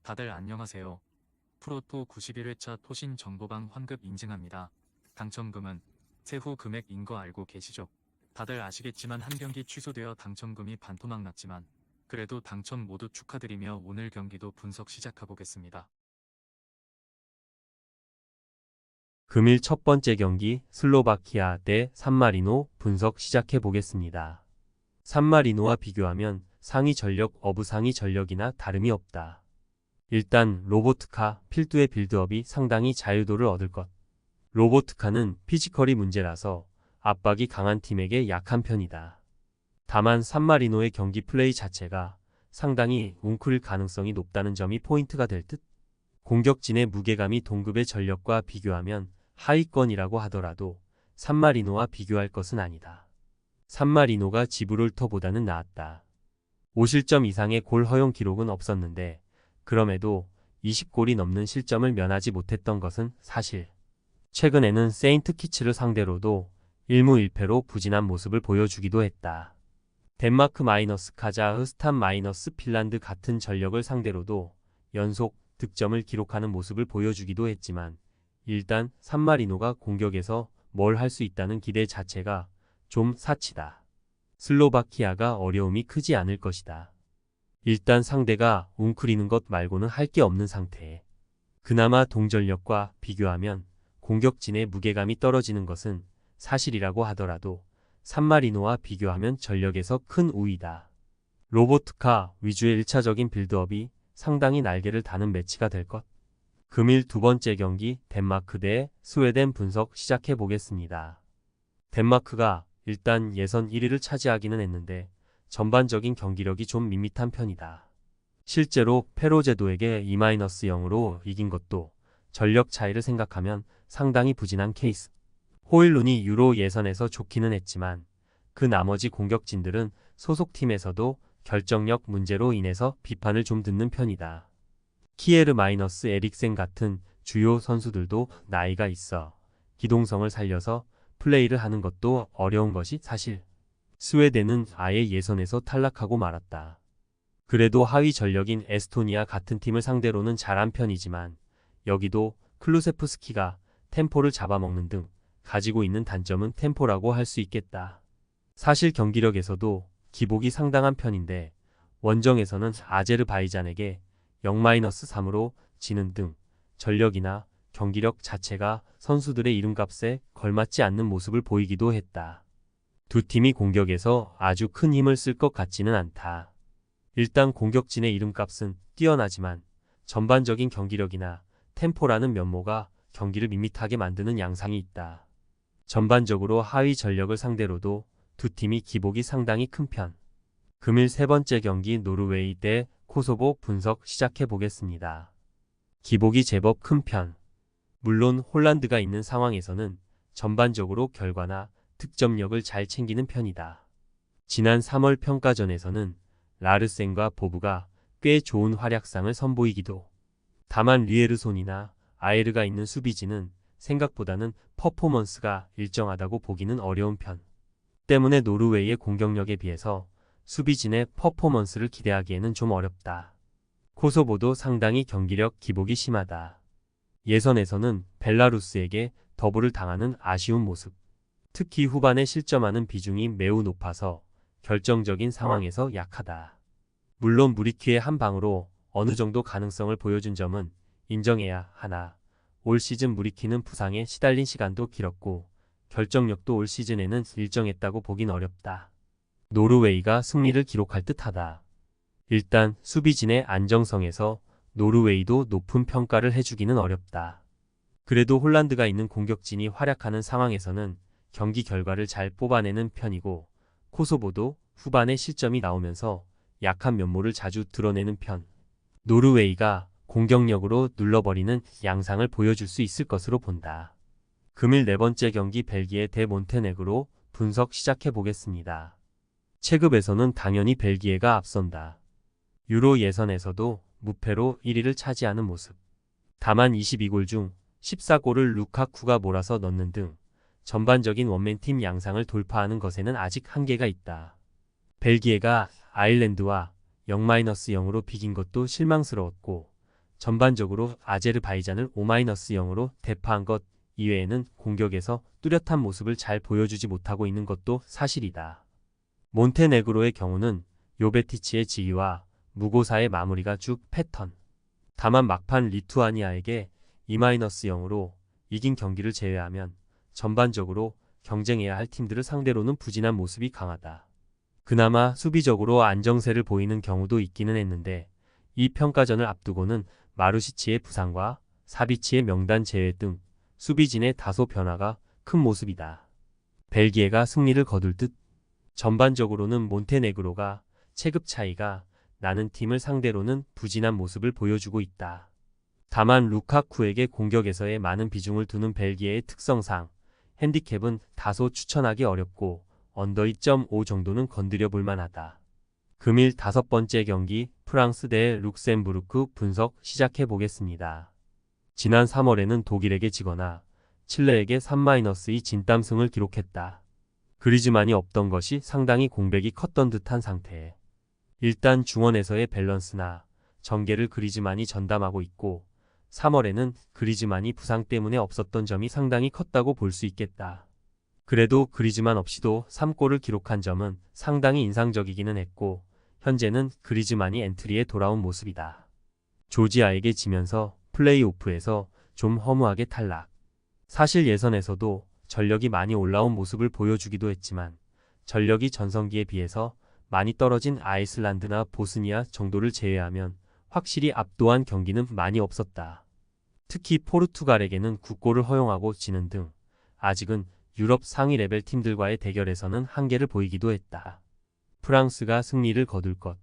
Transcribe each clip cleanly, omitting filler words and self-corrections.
다들 안녕하세요. 프로토 91회차 토신 정보방 환급 인증합니다. 당첨금은 세후 금액인 거 알고 계시죠? 다들 아시겠지만 한 경기 취소되어 당첨금이 반토막 났지만 그래도 당첨 모두 축하드리며 오늘 경기도 분석 시작해보겠습니다. 금일 첫 번째 경기 슬로바키아 대 산마리노 분석 시작해 보겠습니다. 산마리노와 비교하면 상위 전력, 상위 전력이나 다름이 없다. 일단 로보트카 필두의 빌드업이 상당히 자유도를 얻을 것. 로보트카는 피지컬이 문제라서 압박이 강한 팀에게 약한 편이다. 다만 산마리노의 경기 플레이 자체가 상당히 웅크릴 가능성이 높다는 점이 포인트가 될 듯. 공격진의 무게감이 동급의 전력과 비교하면 하위권이라고 하더라도 산마리노와 비교할 것은 아니다. 산마리노가 지브롤터보다는 나았다. 5실점 이상의 골 허용 기록은 없었는데 그럼에도 20골이 넘는 실점을 면하지 못했던 것은 사실. 최근에는 세인트 키츠를 상대로도 1무 1패로 부진한 모습을 보여주기도 했다. 덴마크 마이너스 카자흐스탄 마이너스 핀란드 같은 전력을 상대로도 연속 득점을 기록하는 모습을 보여주기도 했지만 일단 산마리노가 공격에서 뭘 할 수 있다는 기대 자체가 좀 사치다. 슬로바키아가 어려움이 크지 않을 것이다. 일단 상대가 웅크리는 것 말고는 할 게 없는 상태에 그나마 동전력과 비교하면 공격진의 무게감이 떨어지는 것은 사실이라고 하더라도 산마리노와 비교하면 전력에서 큰 우위다. 로보트카 위주의 1차적인 빌드업이 상당히 날개를 다는 매치가 될 것. 금일 두 번째 경기 덴마크 대 스웨덴 분석 시작해 보겠습니다. 덴마크가 일단 예선 1위를 차지하기는 했는데 전반적인 경기력이 좀 밋밋한 편이다. 실제로 페로제도에게 2-0으로 이긴 것도 전력 차이를 생각하면 상당히 부진한 케이스. 호일룬이 유로 예선에서 좋기는 했지만 그 나머지 공격진들은 소속팀에서도 결정력 문제로 인해서 비판을 좀 듣는 편이다. 키에르 마이너스 에릭센 같은 주요 선수들도 나이가 있어 기동성을 살려서 플레이를 하는 것도 어려운 것이 사실. 스웨덴은 아예 예선에서 탈락하고 말았다. 그래도 하위 전력인 에스토니아 같은 팀을 상대로는 잘한 편이지만 여기도 클루세프스키가 템포를 잡아먹는 등 가지고 있는 단점은 템포라고 할 수 있겠다. 사실 경기력에서도 기복이 상당한 편인데 원정에서는 아제르바이잔에게 0-3으로 지는 등 전력이나 경기력 자체가 선수들의 이름값에 걸맞지 않는 모습을 보이기도 했다. 두 팀이 공격에서 아주 큰 힘을 쓸 것 같지는 않다. 일단 공격진의 이름값은 뛰어나지만 전반적인 경기력이나 템포라는 면모가 경기를 밋밋하게 만드는 양상이 있다. 전반적으로 하위 전력을 상대로도 두 팀이 기복이 상당히 큰 편. 금일 세 번째 경기 노르웨이 대 코소보 분석 시작해 보겠습니다. 기복이 제법 큰 편. 물론 홀란드가 있는 상황에서는 전반적으로 결과나 득점력을 잘 챙기는 편이다. 지난 3월 평가전에서는 라르센과 보브가 꽤 좋은 활약상을 선보이기도. 다만 리에르손이나 아에르가 있는 수비진은 생각보다는 퍼포먼스가 일정하다고 보기는 어려운 편. 때문에 노르웨이의 공격력에 비해서 수비진의 퍼포먼스를 기대하기에는 좀 어렵다. 코소보도 상당히 경기력 기복이 심하다. 예선에서는 벨라루스에게 더블을 당하는 아쉬운 모습. 특히 후반에 실점하는 비중이 매우 높아서 결정적인 상황에서 약하다. 물론 무리키의 한 방으로 어느 정도 가능성을 보여준 점은 인정해야 하나 올 시즌 무리키는 부상에 시달린 시간도 길었고 결정력도 올 시즌에는 일정했다고 보긴 어렵다. 노르웨이가 승리를 기록할 듯하다. 일단 수비진의 안정성에서 노르웨이도 높은 평가를 해주기는 어렵다. 그래도 홀란드가 있는 공격진이 활약하는 상황에서는 경기 결과를 잘 뽑아내는 편이고 코소보도 후반에 실점이 나오면서 약한 면모를 자주 드러내는 편. 노르웨이가 공격력으로 눌러버리는 양상을 보여줄 수 있을 것으로 본다. 금일 네 번째 경기 벨기에 대 몬테네그로 분석 시작해 보겠습니다. 체급에서는 당연히 벨기에가 앞선다. 유로 예선에서도 무패로 1위를 차지하는 모습. 다만 22골 중 14골을 루카쿠가 몰아서 넣는 등 전반적인 원맨팀 양상을 돌파하는 것에는 아직 한계가 있다. 벨기에가 아일랜드와 0-0으로 비긴 것도 실망스러웠고 전반적으로 아제르바이잔을 5-0으로 대파한 것 이외에는 공격에서 뚜렷한 모습을 잘 보여주지 못하고 있는 것도 사실이다. 몬테네그로의 경우는 요베티치의 지휘와 무고사의 마무리가 주 패턴. 다만 막판 리투아니아에게 2-0으로 이긴 경기를 제외하면 전반적으로 경쟁해야 할 팀들을 상대로는 부진한 모습이 강하다. 그나마 수비적으로 안정세를 보이는 경우도 있기는 했는데 이 평가전을 앞두고는 마루시치의 부상과 사비치의 명단 제외 등 수비진의 다소 변화가 큰 모습이다. 벨기에가 승리를 거둘 듯. 전반적으로는 몬테네그로가 체급 차이가 나는 팀을 상대로는 부진한 모습을 보여주고 있다. 다만 루카쿠에게 공격에서의 많은 비중을 두는 벨기에의 특성상 핸디캡은 다소 추천하기 어렵고 언더 2.5 정도는 건드려 볼 만하다. 금일 5번째 경기 프랑스 대 룩셈부르크 분석 시작해 보겠습니다. 지난 3월에는 독일에게 지거나 칠레에게 3-2 진땀승을 기록했다. 그리즈만이 없던 것이 상당히 공백이 컸던 듯한 상태. 일단 중원에서의 밸런스나 전개를 그리즈만이 전담하고 있고 3월에는 그리즈만이 부상 때문에 없었던 점이 상당히 컸다고 볼 수 있겠다. 그래도 그리즈만 없이도 3골을 기록한 점은 상당히 인상적이기는 했고 현재는 그리즈만이 엔트리에 돌아온 모습이다. 조지아에게 지면서 플레이오프에서 좀 허무하게 탈락. 사실 예선에서도 전력이 많이 올라온 모습을 보여주기도 했지만 전력이 전성기에 비해서 많이 떨어진 아이슬란드나 보스니아 정도를 제외하면 확실히 압도한 경기는 많이 없었다. 특히 포르투갈에게는 9골을 허용하고 지는 등 아직은 유럽 상위 레벨 팀들과의 대결에서는 한계를 보이기도 했다. 프랑스가 승리를 거둘 것.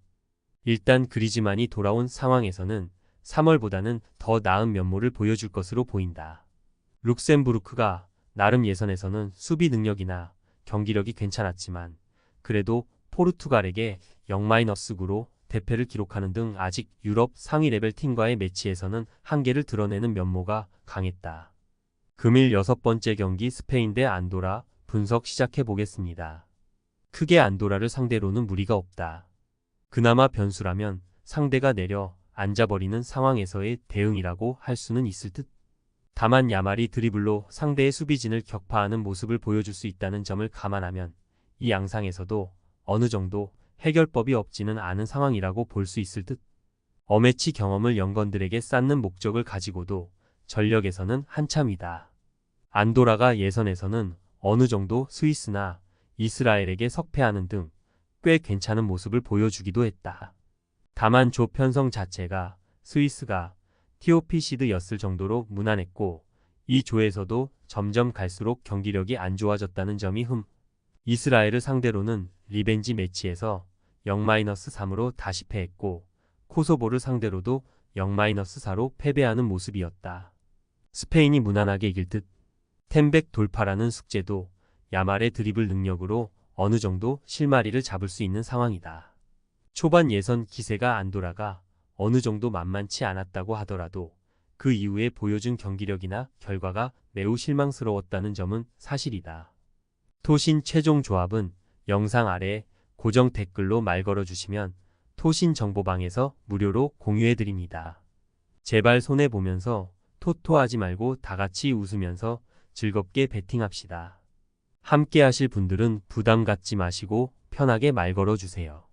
일단 그리즈만이 돌아온 상황에서는 3월보다는 더 나은 면모를 보여줄 것으로 보인다. 룩셈부르크가 나름 예선에서는 수비 능력이나 경기력이 괜찮았지만 그래도 포르투갈에게 0-9로 대패를 기록하는 등 아직 유럽 상위 레벨 팀과의 매치에서는 한계를 드러내는 면모가 강했다. 금일 6번째 경기 스페인 대 안도라 분석 시작해 보겠습니다. 크게 안도라를 상대로는 무리가 없다. 그나마 변수라면 상대가 내려 앉아버리는 상황에서의 대응이라고 할 수는 있을 듯. 다만 야말이 드리블로 상대의 수비진을 격파하는 모습을 보여줄 수 있다는 점을 감안하면 이 양상에서도 어느 정도 해결법이 없지는 않은 상황이라고 볼 수 있을 듯. 어매치 경험을 영건들에게 쌓는 목적을 가지고도 전력에서는 한참이다. 안도라가 예선에서는 어느 정도 스위스나 이스라엘에게 석패하는 등 꽤 괜찮은 모습을 보여주기도 했다. 다만 조 편성 자체가 스위스가 티오피시드였을 정도로 무난했고 이 조에서도 점점 갈수록 경기력이 안 좋아졌다는 점이 이스라엘을 상대로는 리벤지 매치에서 0-3으로 다시 패했고 코소보를 상대로도 0-4로 패배하는 모습이었다. 스페인이 무난하게 이길 듯. 텐백 돌파라는 숙제도 야말의 드리블 능력으로 어느 정도 실마리를 잡을 수 있는 상황이다. 초반 예선 기세가 안도라가 어느 정도 만만치 않았다고 하더라도 그 이후에 보여준 경기력이나 결과가 매우 실망스러웠다는 점은 사실이다. 토신 최종 조합은 영상 아래 고정 댓글로 말 걸어주시면 토신 정보방에서 무료로 공유해드립니다. 제발 손해보면서 토토하지 말고 다같이 웃으면서 즐겁게 베팅합시다. 함께 하실 분들은 부담 갖지 마시고 편하게 말 걸어주세요.